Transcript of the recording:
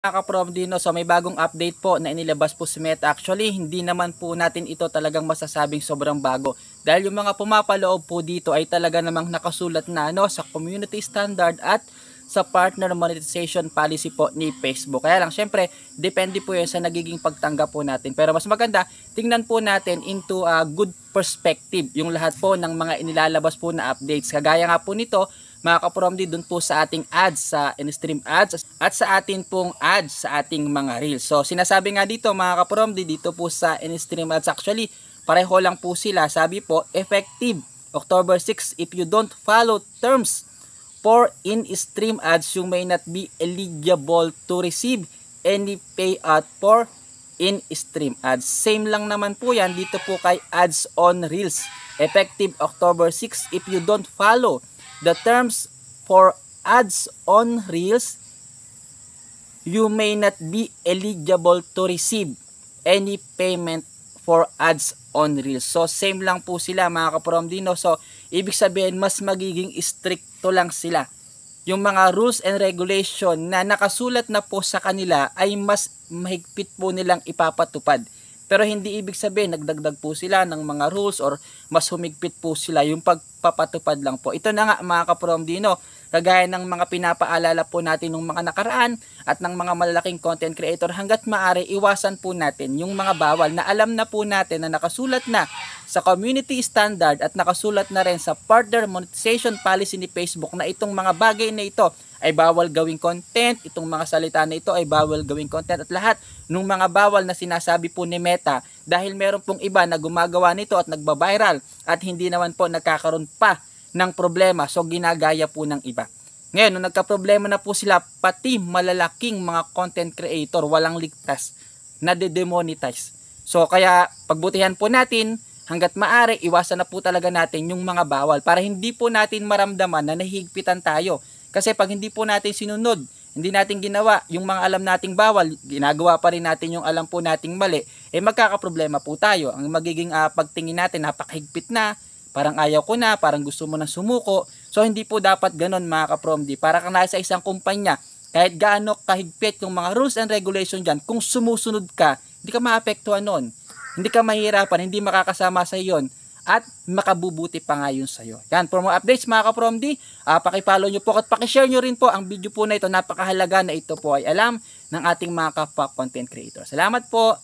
Ka-Promdi, so may bagong update po na inilabas po si Meta. Actually, hindi naman po natin ito talagang masasabing sobrang bago. Dahil yung mga pumapaloob po dito ay talaga namang nakasulat na sa community standard at sa partner monetization policy po ni Facebook. Kaya lang, syempre, depende po yan sa nagiging pagtanggap po natin. Pero mas maganda, tingnan po natin into a good perspective yung lahat po ng mga inilalabas po na updates. Kagaya nga po nito, mga ka-Promdi, dun po sa ating ads, sa in-stream ads at sa atin pong ads sa ating mga reels. So sinasabi nga dito mga ka-Promdi, dito po sa in-stream ads, actually pareho lang po sila. Sabi po, effective October 6, if you don't follow terms for in-stream ads, you may not be eligible to receive any payout for in-stream ads. Same lang naman po yan dito po kay ads on reels. Effective October 6, if you don't follow the terms for ads on reels, you may not be eligible to receive any payment for ads on reels. So same lang po sila mga ka-Promdi. So ibig sabihin mas magiging stricto lang sila. Yung mga rules and regulation na nakasulat na po sa kanila ay mas mahigpit po nilang ipapatupad. Pero hindi ibig sabihin nagdagdag po sila ng mga rules or mas humigpit po sila, yung pagpapatupad lang po. Ito na nga mga ka-Promdi, kagaya ng mga pinapaalala po natin ng mga nakaraan at ng mga malalaking content creator, hanggat maaari iwasan po natin yung mga bawal na alam na po natin na nakasulat na sa community standard at nakasulat na rin sa partner monetization policy ni Facebook na itong mga bagay na ito ay bawal gawing content, itong mga salita na ito ay bawal gawing content, at lahat ng mga bawal na sinasabi po ni Meta, dahil meron pong iba na gumagawa nito at nagba-viral at hindi naman po nagkakaroon pa ng problema, so ginagaya po ng iba. Ngayon, nung nagka-problema na po sila, pati malalaking mga content creator, walang ligtas, na de-demonetize. So kaya pagbutihan po natin, hanggat maaari, iwasan na po talaga natin yung mga bawal para hindi po natin maramdaman na nahihigpitan tayo. Kasi pag hindi po natin sinunod, hindi natin ginawa yung mga alam nating bawal, ginagawa pa rin natin yung alam po nating mali, magkakaproblema po tayo. Ang magiging pagtingin natin, napakahigpit na, parang ayaw ko na, parang gusto mo na sumuko. So hindi po dapat ganon mga ka-Promdi. Para kang nasa isang kumpanya, kahit gaano kahigpit yung mga rules and regulation dyan, kung sumusunod ka, hindi ka maapektuhan nun. Hindi ka mahirapan, hindi makakasama sa iyon, at makabubuti pa nga yun sa'yo. Yan, for more updates mga ka-Promdi, pakipollow nyo po at pakishare nyo rin po ang video po na ito. Napakahalaga na ito po ay alam ng ating mga kapwa content creator. Salamat po!